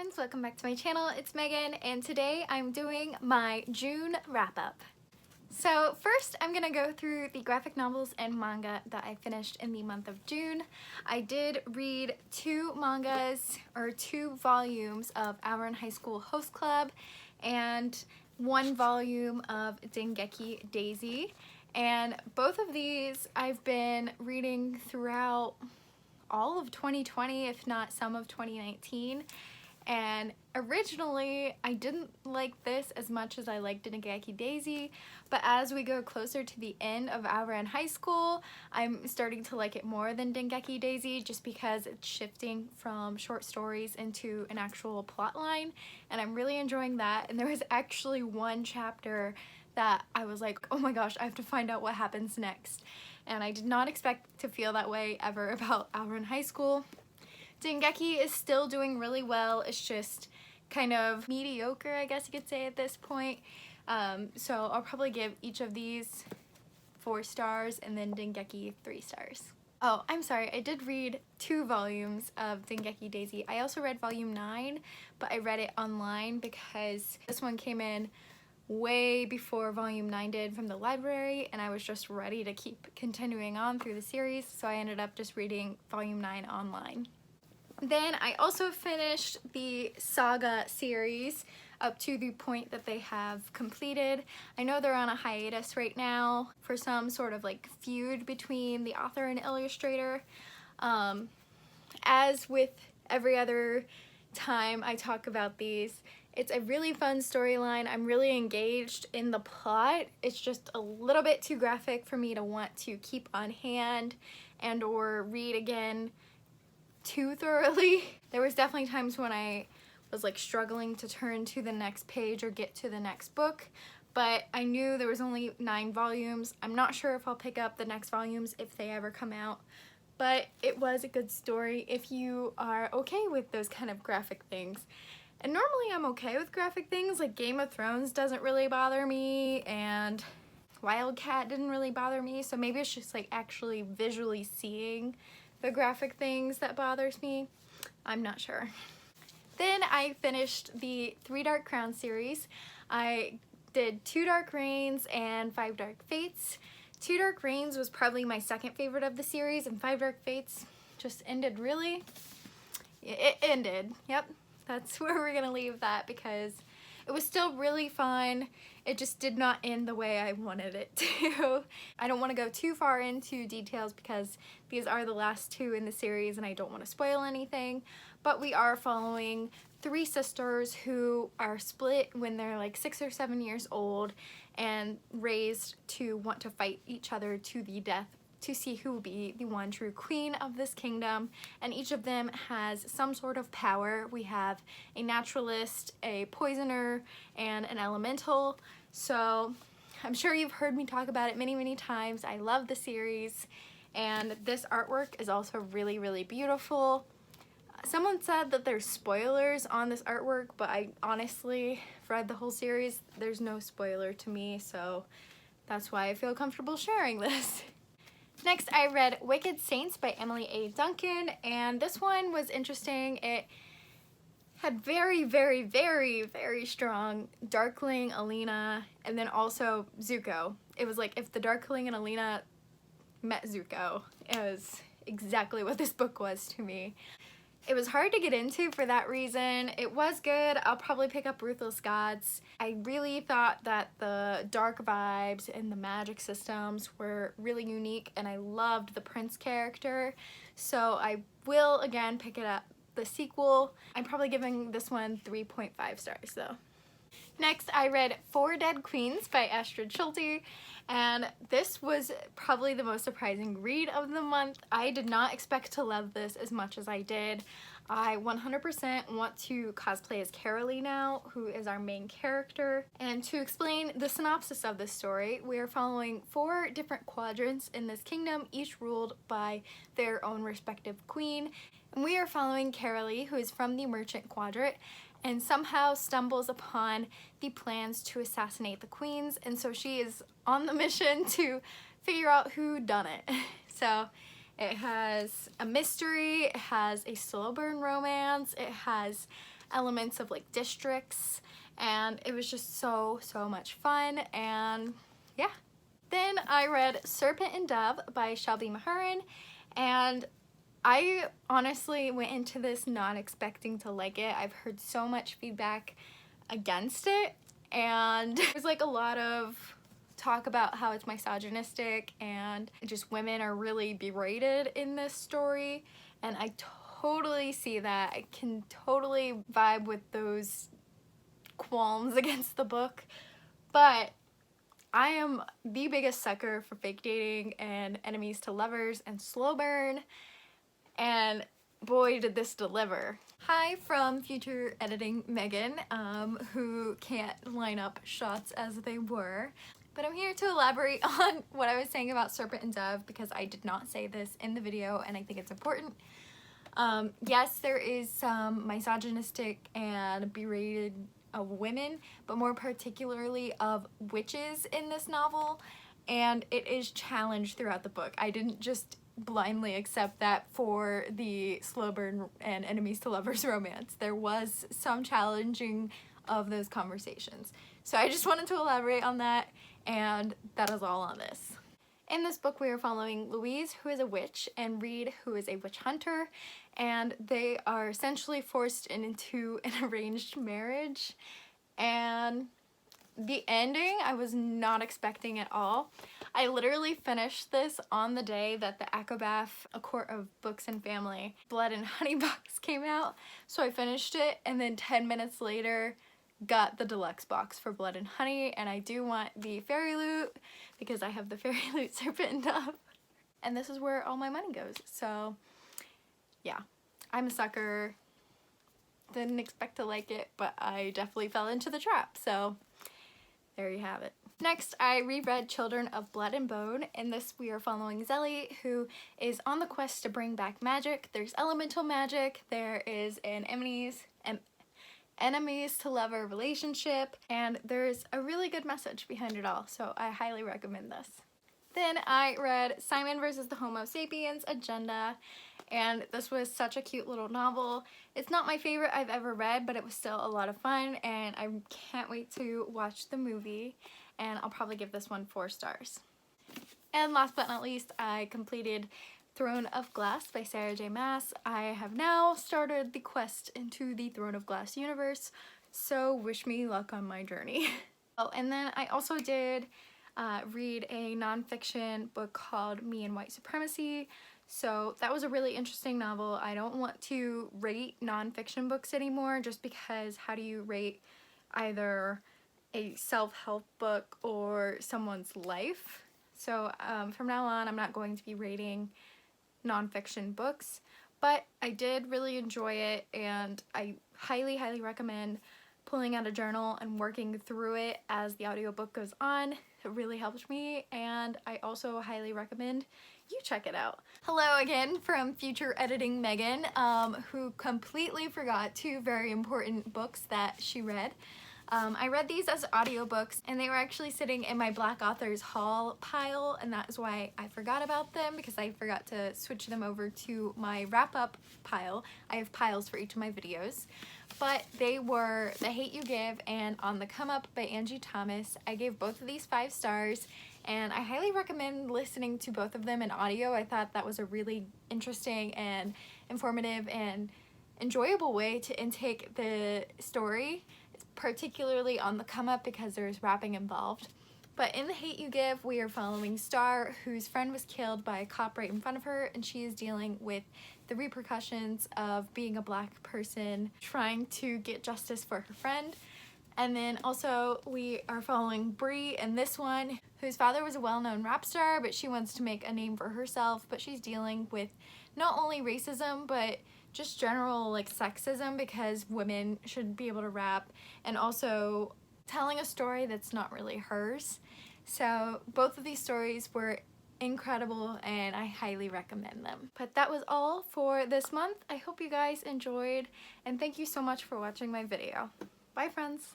friends, welcome back to my channel. It's Megan and today I'm doing my June wrap-up. So first I'm gonna go through the graphic novels and manga that I finished in the month of June. I did read two volumes of Ouran High School Host Club and one volume of Dengeki Daisy, and both of these I've been reading throughout all of 2020, if not some of 2019. And originally I didn't like this as much as I liked Dengeki Daisy, but as we go closer to the end of Ouran High School, I'm starting to like it more than Dengeki Daisy just because it's shifting from short stories into an actual plot line, and I'm really enjoying that. And there was actually one chapter that I was like, oh my gosh, I have to find out what happens next. And I did not expect to feel that way ever about Ouran High School. Dengeki is still doing really well. It's just kind of mediocre, I guess you could say at this point. So I'll probably give each of these 4 stars and then Dengeki 3 stars. Oh, I'm sorry, I did read 2 volumes of Dengeki Daisy. I also read volume 9, but I read it online because this one came in way before volume 9 did from the library, and I was just ready to keep continuing on through the series, so I ended up just reading volume 9 online. Then I also finished the Saga series up to the point that they have completed. I know they're on a hiatus right now for some sort of like feud between the author and illustrator. As with every other time I talk about these, it's a really fun storyline. I'm really engaged in the plot. It's just a little bit too graphic for me to want to keep on hand and or read again too thoroughly. There was definitely times when I was like struggling to turn to the next page or get to the next book, but I knew there was only 9 volumes. I'm not sure if I'll pick up the next volumes if they ever come out, but it was a good story if you are okay with those kind of graphic things. And normally I'm okay with graphic things, like Game of Thrones doesn't really bother me and Wildcat didn't really bother me, so maybe it's just like actually visually seeing the graphic things that bothers me. I'm not sure. Then I finished the 3 Dark Crowns series. I did 2 Dark Reigns and 5 Dark Fates. 2 Dark Reigns was probably my second favorite of the series, and 5 Dark Fates just ended really. It ended, yep. That's where we're gonna leave that because it was still really fun. It just did not end the way I wanted it to. I don't want to go too far into details because these are the last 2 in the series and I don't want to spoil anything, but we are following 3 sisters who are split when they're like 6 or 7 years old and raised to want to fight each other to the death to see who will be the one true queen of this kingdom, and each of them has some sort of power. We have a naturalist, a poisoner, and an elemental. So I'm sure you've heard me talk about it many times. I love the series, and this artwork is also really, really beautiful. Someone said that there's spoilers on this artwork, but I honestly read the whole series. There's no spoiler to me, so that's why I feel comfortable sharing this. Next, I read Wicked Saints by Emily A. Duncan, and this one was interesting. It had very strong Darkling, Alina, and then also Zuko. It was like if the Darkling and Alina met Zuko. It was exactly what this book was to me. It was hard to get into for that reason. It was good. I'll probably pick up Ruthless Gods. I really thought that the dark vibes and the magic systems were really unique, and I loved the prince character. So I will again pick it up. The sequel, I'm probably giving this one 3.5 stars though. Next, I read 4 Dead Queens by Astrid Schulte, and this was probably the most surprising read of the month. I did not expect to love this as much as I did. I 100% want to cosplay as Carolee now, who is our main character. And to explain the synopsis of this story, we are following 4 different quadrants in this kingdom, each ruled by their own respective queen. And we are following Carolee, who is from the Merchant Quadrant, and somehow stumbles upon the plans to assassinate the queens, and so she is on the mission to figure out who done it. So it has a mystery, it has a slow burn romance, it has elements of like districts, and it was just so much fun. And yeah. Then I read Serpent and Dove by Shelby Mahurin, and I honestly went into this not expecting to like it. I've heard so much feedback against it, and there's like a lot of talk about how it's misogynistic and just women are really berated in this story, and I totally see that. I can totally vibe with those qualms against the book, but I am the biggest sucker for fake dating and enemies to lovers and slow burn, and boy did this deliver. Hi from future editing Megan, who can't line up shots as they were. But I'm here to elaborate on what I was saying about Serpent and Dove because I did not say this in the video and I think it's important. Yes, there is some misogynistic and berated of women, but more particularly of witches in this novel, and it is challenged throughout the book. I didn't just blindly accept that for the slow burn and enemies to lovers romance. There was some challenging of those conversations. So I just wanted to elaborate on that, and that is all on this. In this book, we are following Louise, who is a witch, and Reed, who is a witch hunter, and they are essentially forced into an arranged marriage. And the ending, I was not expecting at all. I literally finished this on the day that the Akobaf, A Court of Books and Family, Blood and Honey box came out. So I finished it, and then 10 minutes later, got the deluxe box for Blood and Honey, and I do want the fairy loot because I have the fairy loot Serpent and Dove, and this is where all my money goes. So yeah, I'm a sucker. Didn't expect to like it, but I definitely fell into the trap, so there you have it. Next, I reread Children of Blood and Bone. In this, we are following Zelly, who is on the quest to bring back magic. There's elemental magic, there is an enemies to lover relationship, and there's a really good message behind it all, so I highly recommend this. Then I read Simon versus the Homosapiens Agenda, and this was such a cute little novel. It's not my favorite I've ever read, but it was still a lot of fun, and I can't wait to watch the movie, and I'll probably give this one 4 stars. And last but not least, I completed Throne of Glass by Sarah J. Maas. I have now started the quest into the Throne of Glass universe, so wish me luck on my journey. Oh, and then I also did read a nonfiction book called Me and White Supremacy. So that was a really interesting novel. I don't want to rate nonfiction books anymore just because how do you rate either a self-help book or someone's life? So from now on, I'm not going to be rating nonfiction books, but I did really enjoy it, and I highly recommend pulling out a journal and working through it as the audiobook goes on. It really helped me, and I also highly recommend you check it out. Hello again from future editing Megan, who completely forgot 2 very important books that she read. I read these as audiobooks, and they were actually sitting in my Black Authors Haul pile, and that is why I forgot about them, because I forgot to switch them over to my wrap-up pile. I have piles for each of my videos. But they were The Hate You Give and On the Come Up by Angie Thomas. I gave both of these 5 stars, and I highly recommend listening to both of them in audio. I thought that was a really interesting and informative and enjoyable way to intake the story, particularly On the Come Up because there's rapping involved. But in The Hate You Give, we are following Star, whose friend was killed by a cop right in front of her, and she is dealing with the repercussions of being a Black person trying to get justice for her friend. And then also we are following Bree in this one, whose father was a well-known rap star, but she wants to make a name for herself, but she's dealing with not only racism, but just general like sexism because women should be able to rap, and also telling a story that's not really hers. So both of these stories were incredible, and I highly recommend them. But that was all for this month. I hope you guys enjoyed, and thank you so much for watching my video. Bye friends!